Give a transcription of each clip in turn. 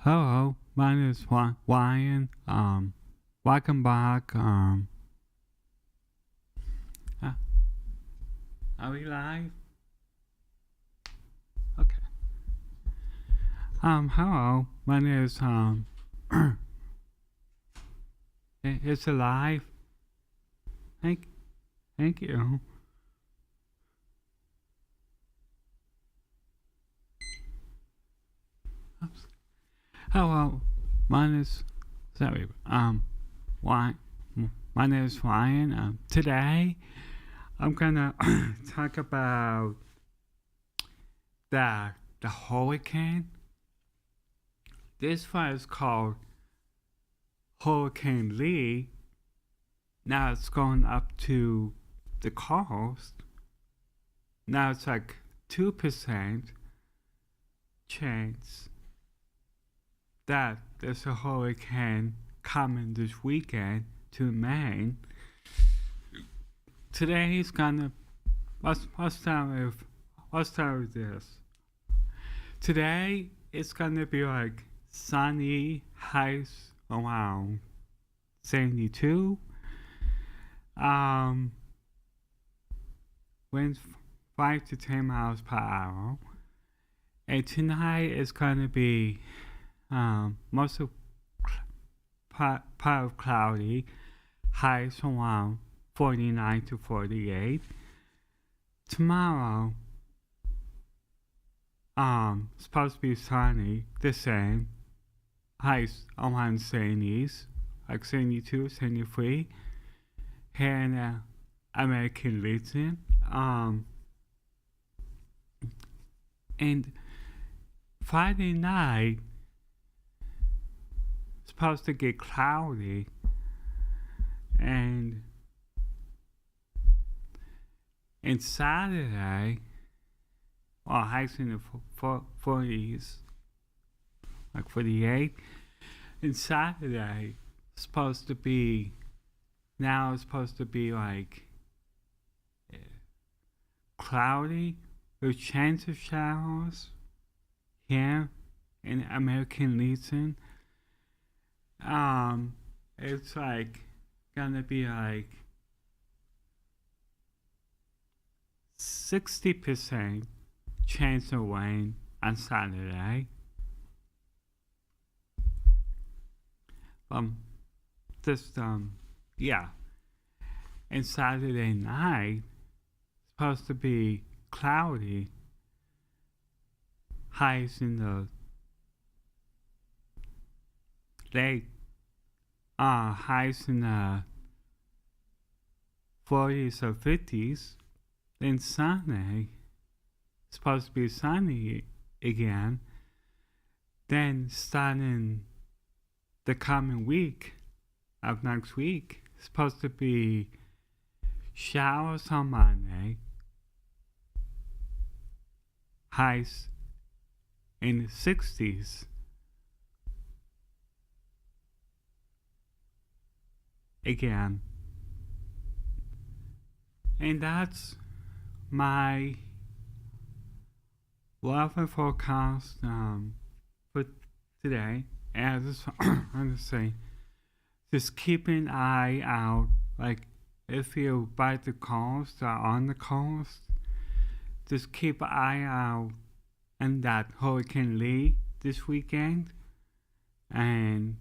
Hello, my name is Ryan. Welcome back. Uh, are we live? Okay. Hello, my name is it's alive. Thank, thank you. Oops. Hello, my name is sorry. Why? My name is Ryan. Today I'm gonna talk about the hurricane. This one is called Hurricane Lee. Now it's going up to the coast. Now it's like 2% chance that there's a hurricane coming this weekend to Maine. Today is gonna let's start with this. Today it's gonna be like sunny, highs around 72. Winds 5 to 10 miles per hour. And tonight is gonna be most of part of cloudy, highs around 49 to 48. Tomorrow, supposed to be sunny, the same, highs around 70s, like 72, 73, here in the American Legion. And Friday night, supposed to get cloudy, and Saturday, well, highs in the 40s, like 48. And Saturday, supposed to be like cloudy with chance of showers here in American Legion. It's like gonna be like 60% chance of rain on Saturday. Yeah. And Saturday night supposed to be cloudy. Highs in the late highs in the 40s or 50s. Then Sunday, supposed to be sunny again. Then starting the coming week of next week, supposed to be showers on Monday, highs in the 60s. Again. And that's my weather forecast for today. And I just want to say, just keep an eye out. Like, if you're by the coast or on the coast, just keep an eye out on that Hurricane Lee this weekend. And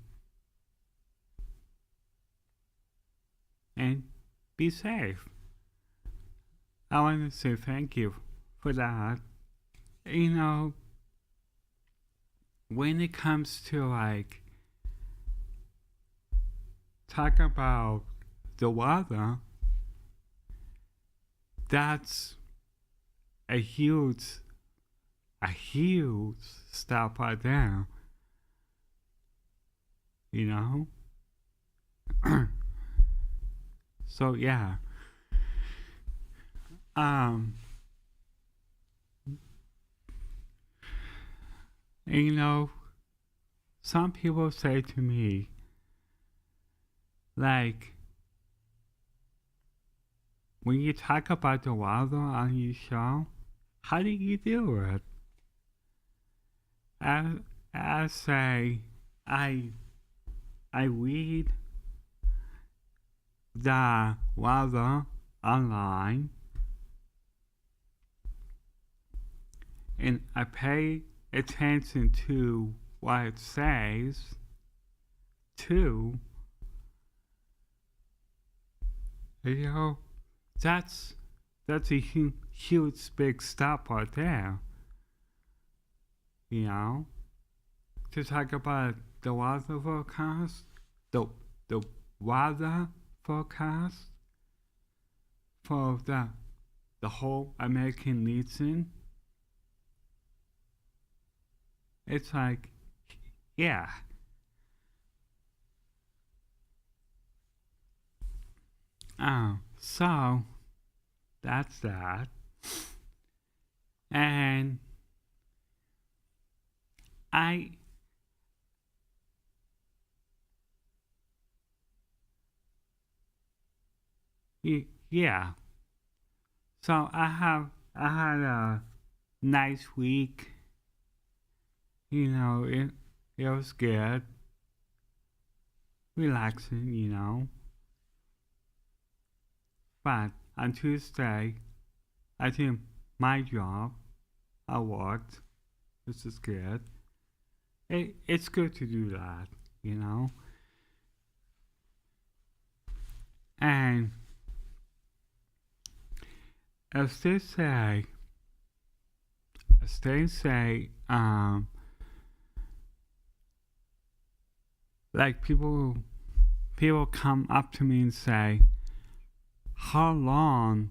be safe. I want to say thank you for that. You know, when it comes to like talk about the weather, that's a huge step right there. You know? So yeah. You know, some people say to me, like, when you talk about the weather on your show, how do you do it? I say I I read the weather online and I pay attention to what it says too. You know, that's that's a huge big step right there. You know, to talk about the weather forecast, the the weather forecast for the whole American region. It's like, yeah. So that's that. And I yeah. So I had a nice week. You know, it was good, relaxing. You know, but on Tuesday I did my job. I worked, which is good. It's good to do that. You know, and as they say, as they say, like people come up to me and say, "How long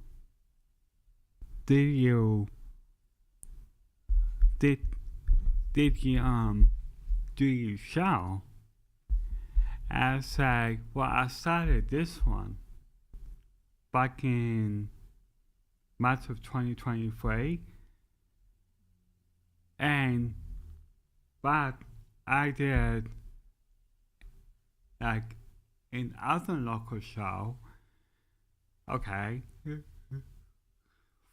did you did did you do your show?" And I say, "Well, I started this one back in March of 2023, and but I did like in other local show, okay,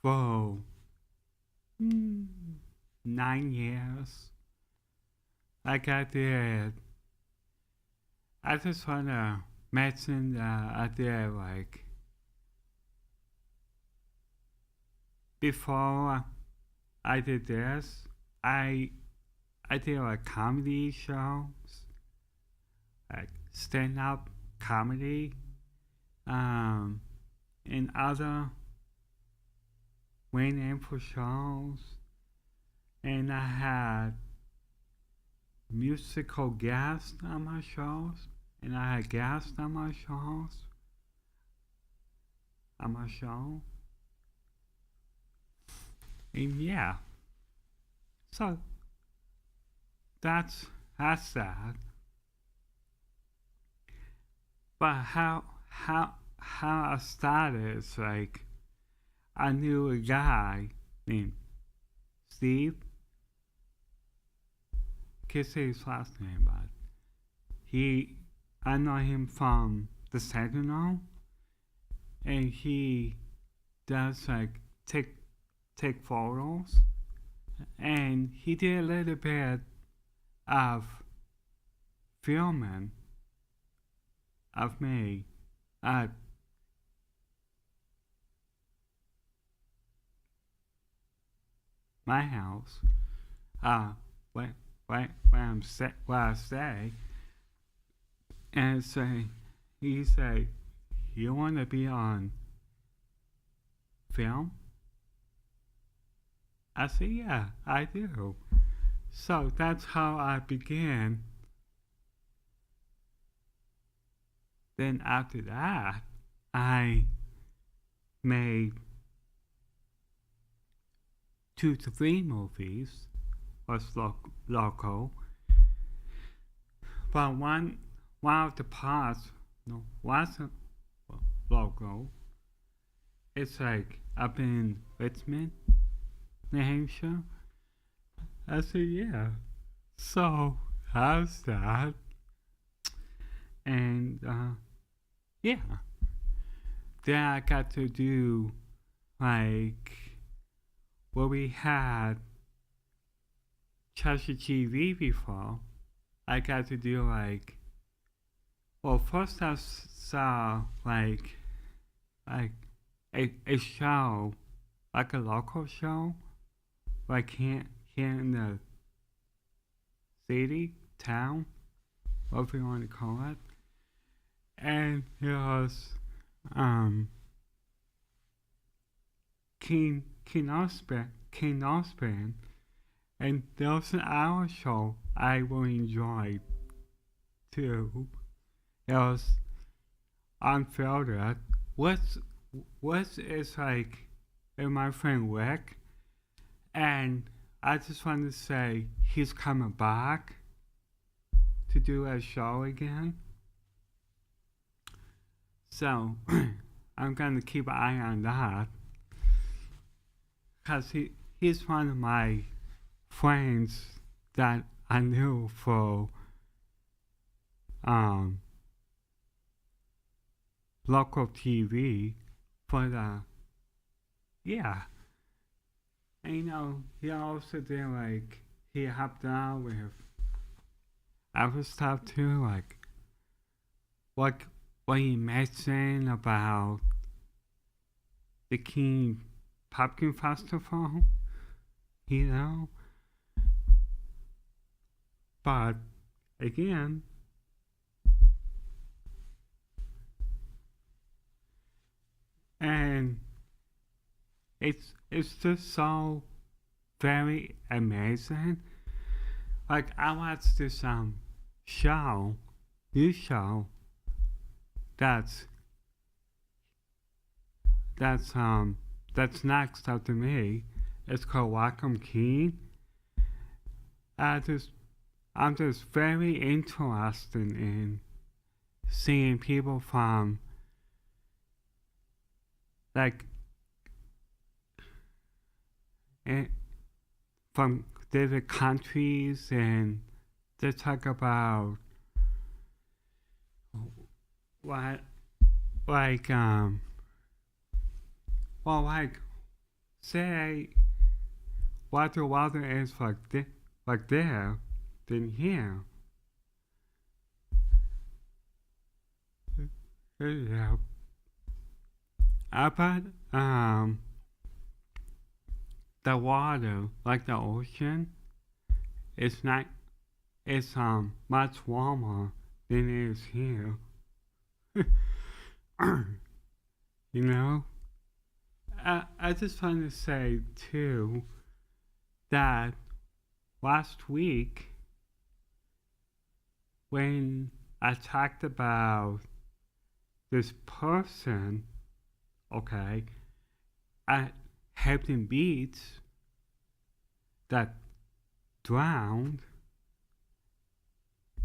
for 9 years. Like I did, I just wanna mention that I did like before I did this, I I did like comedy shows, like stand up comedy, um, and other main info shows, and I had musical guests on my shows, and I had guests on my shows, on my show, and yeah, so that's that. But how I started is like I knew a guy named Steve. Can't say his last name, but he I know him from the Sentinel, and he does like take photos, and he did a little bit of filming of me at my house, when where I stay, and say he say, "You want to be on film?" I say, "Yeah, I do." So that's how I began. Then after that, I made 2 to 3 movies, was local, but one of the parts no wasn't local. It's like up in Richmond, New Hampshire. I said, yeah. So how's that? And yeah, then I got to do like where we had touch the TV before. I got to do like, well, first I saw like a show, like a local show, like here in the city, town, whatever you want to call it. And it was um King Osborne, and there was an hour show I really enjoyed too. It was unfiltered. What's is like with my friend Rick, and I just wanted to say he's coming back to do a show again. So I'm gonna keep an eye on that because he's one of my friends that I knew for um, local TV for the yeah. And he also did like he helped out with other stuff too, like what what he mentioned about the King Pumpkin Festival, you know. But again, and it's just so very amazing. Like I watched this show, new show that's that's that's next up to me. It's called Welcome King. I just I'm just very interested in seeing people from like eh, from different countries, and they talk about what like well like say what the weather is like there than here. Yeah. About the water, like the ocean, it's not it's much warmer than it is here. you know? I just want to say too that last week when I talked about this person, okay, at Hampton Beach that drowned,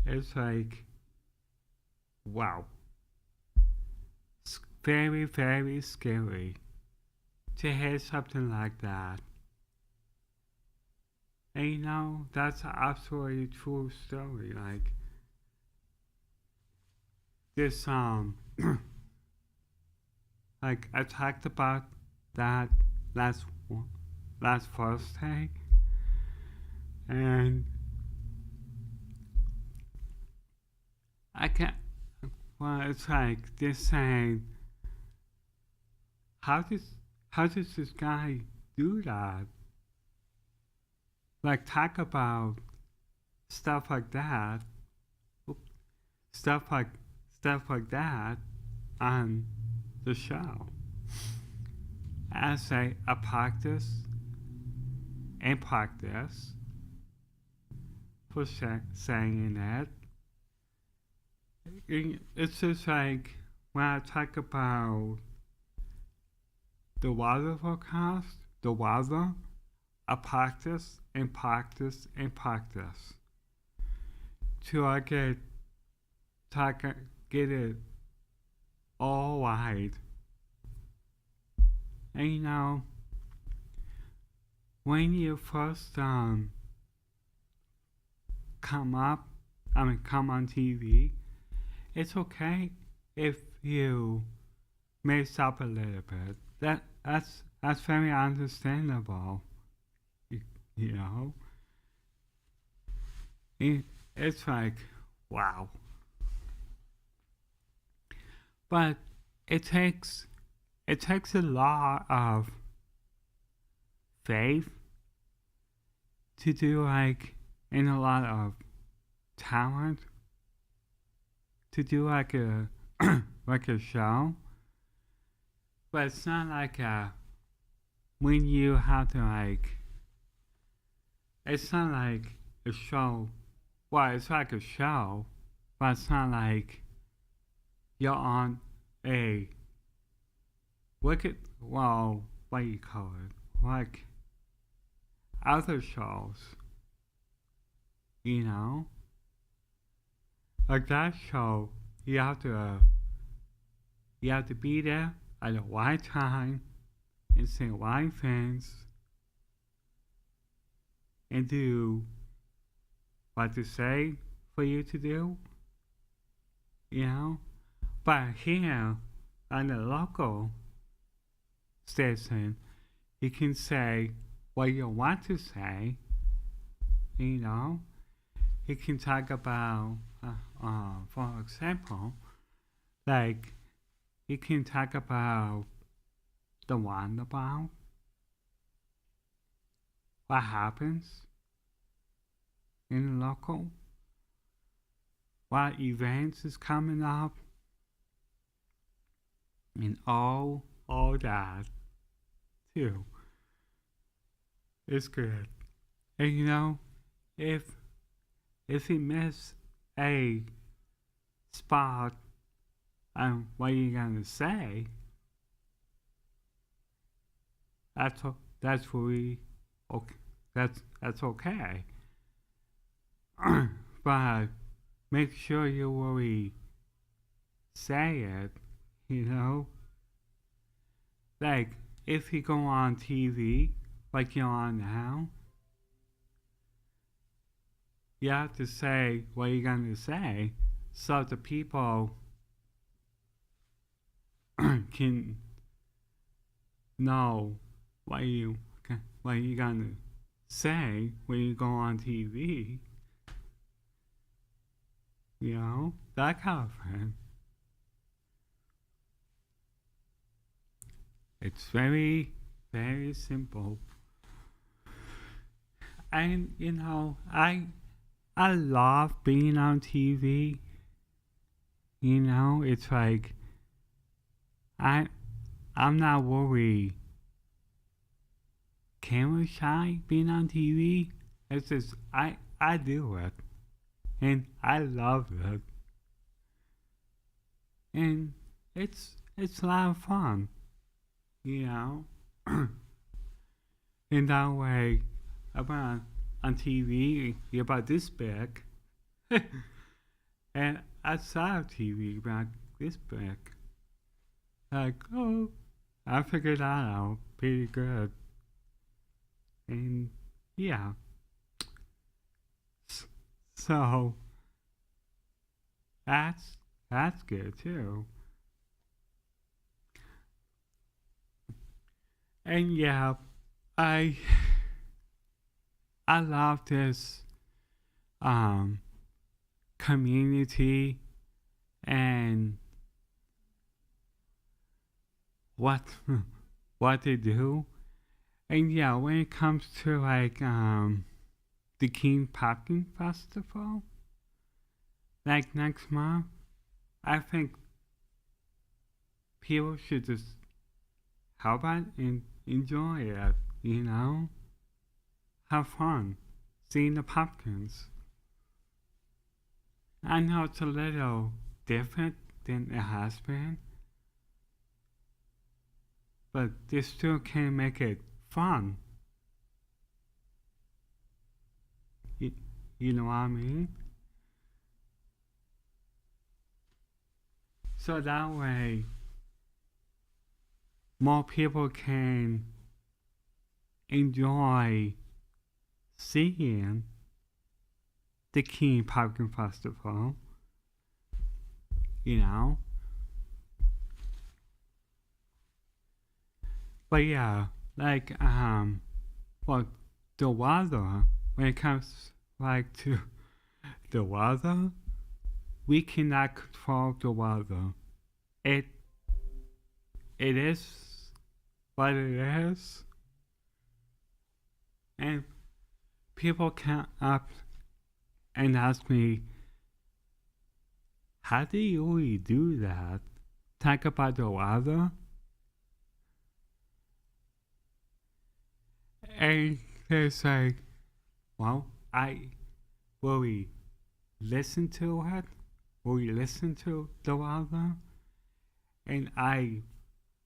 it's like, wow, it's very, very scary to hear something like that. And that's an absolutely true story. Like, this, like, I talked about that last, last Thursday, and I can't, well, it's like, they're saying, how does, how does this guy do that? Like, talk about stuff like that, stuff like stuff like that on the show. As a practice and practice for saying that. It's just like when I talk about the weather forecast, the weather, I practice and practice and practice till I get it all right. And when you first come come on TV, it's okay if you mess up a little bit. That's very understandable. You know. it, it's like, wow. But it takes it takes a lot of faith to do like and a lot of talent to do like a like a show. But it's not like a when you have to like it's not like a show. Well, it's like a show, but it's not like you're on a well, what do you call it? Like other shows, you know? Like that show, you have to be there at the right time and say the right things and do what to say for you to do, you know? But here on the local station, you can say what you want to say, you know? You can talk about, for example, like you can talk about the roundabout, what happens in the local, what events is coming up, and all that too. It's good. And you know, if you miss a spot on what you're gonna say, that's really okay. That's okay. But make sure you really say it. You know, like if you go on TV like you're on now, you have to say what you're gonna say so the people can know what you gonna say when you go on TV. You know, that kind of thing. It's very, very simple. And you know, I love being on TV. You know, it's like I I'm not worried camera shy being on TV. It's just I do it and I love it. And it's a lot of fun, you know. In that way, about on TV, you're about this big, and outside of TV, about this big. Like, oh, I figured that out pretty good. And yeah, so that's good too. And yeah, I I love this um community and what what they do. And yeah, when it comes to like the King Pumpkin Festival, like next month, I think people should just help out and enjoy it, you know? Have fun seeing the pumpkins. I know it's a little different than it has been, but they still can make it fun. You, you know what I mean? So that way, more people can enjoy seeing the King Pumpkin Festival, you know? But yeah, like, well, the weather, when it comes like to the weather, we cannot control the weather. It it is what it is, and people come up and ask me, how do you really do that? Talk about the weather? And they say, well, I will we listen to it? Will we listen to the weather? And I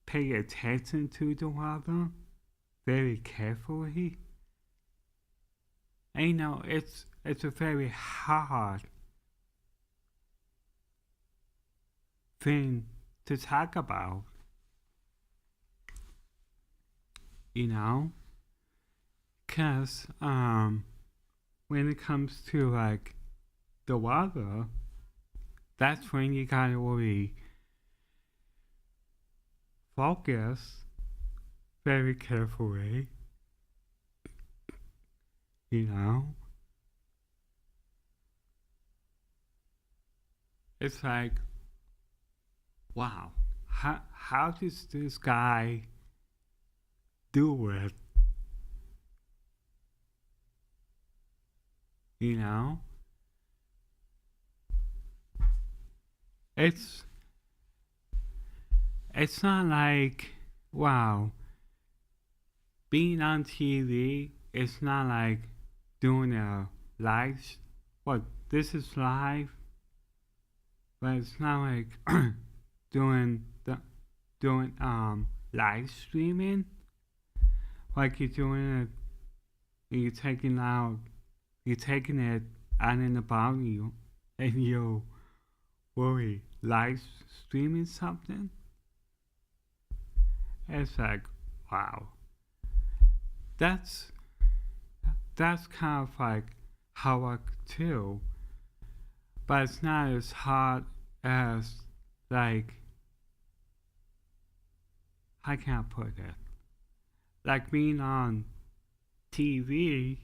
pay attention to the weather very carefully. And it's a very hard thing to talk about. Cause when it comes to like the weather, that's when you gotta really focus very carefully. It's like, wow, how does this guy do it? It's it's not like, wow, being on TV, it's not like doing a live, what, this is live, but it's not like doing live streaming, like you're doing it, you're taking it out in about you, and you're really live streaming something. It's like, wow, that's kind of like how I too, but it's not as hard as, like, I can't put it, like being on TV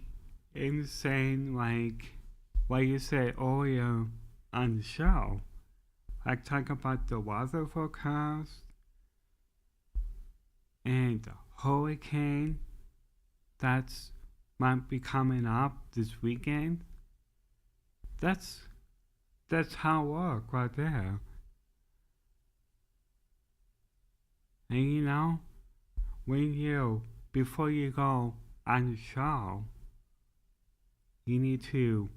and saying like what you said earlier on the show, like talk about the weather forecast and the hurricane that's might be coming up this weekend. That's how it works right there. And when before you go on the show, you need to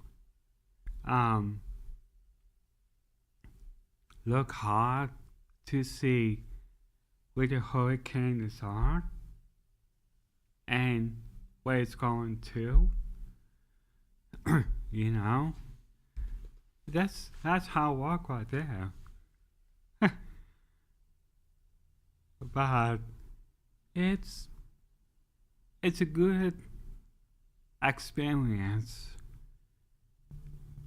look hard to see where the hurricanes are and where it's going to. That's how I walk right there. But it's a good experience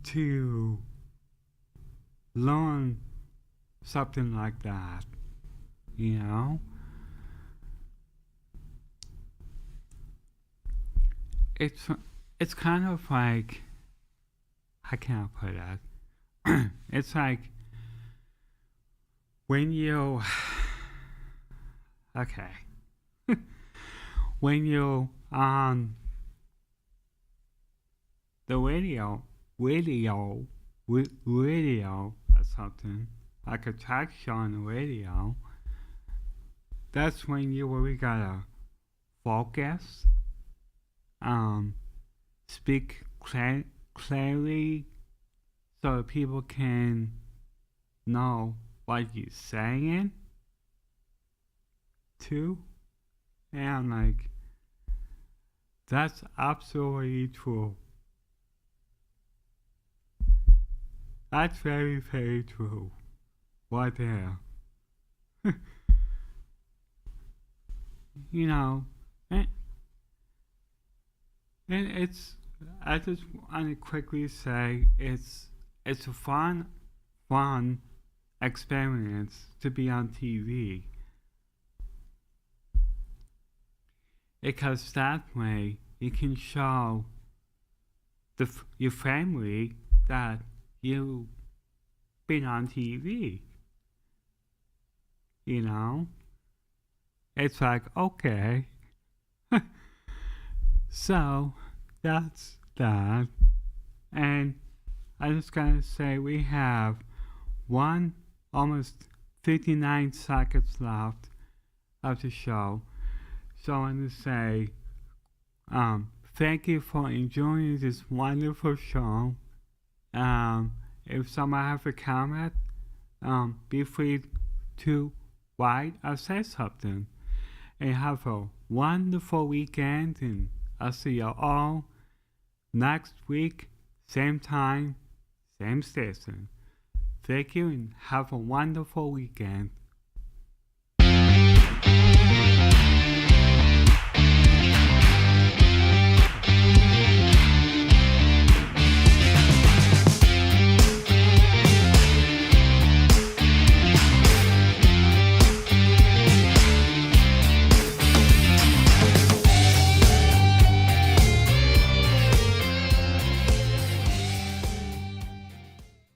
to learn something like that. It's kind of like, I can't put that. It's like when you okay. When you're on the radio or something, like a talk show on the radio, that's when you really gotta focus, speak clearly so people can know what you're saying too. And like, that's absolutely true. That's very, very true. Right there. And it's, I just want to quickly say it's a fun experience to be on TV. Because that way you can show your family that you've been on TV. You know? It's like, okay. So, that's that. And I just gotta say, we have almost 59 seconds left of the show. So I want to say, thank you for enjoying this wonderful show. If someone has a comment, be free to write or say something. And have a wonderful weekend, and I'll see you all next week, same time, same station. Thank you and have a wonderful weekend.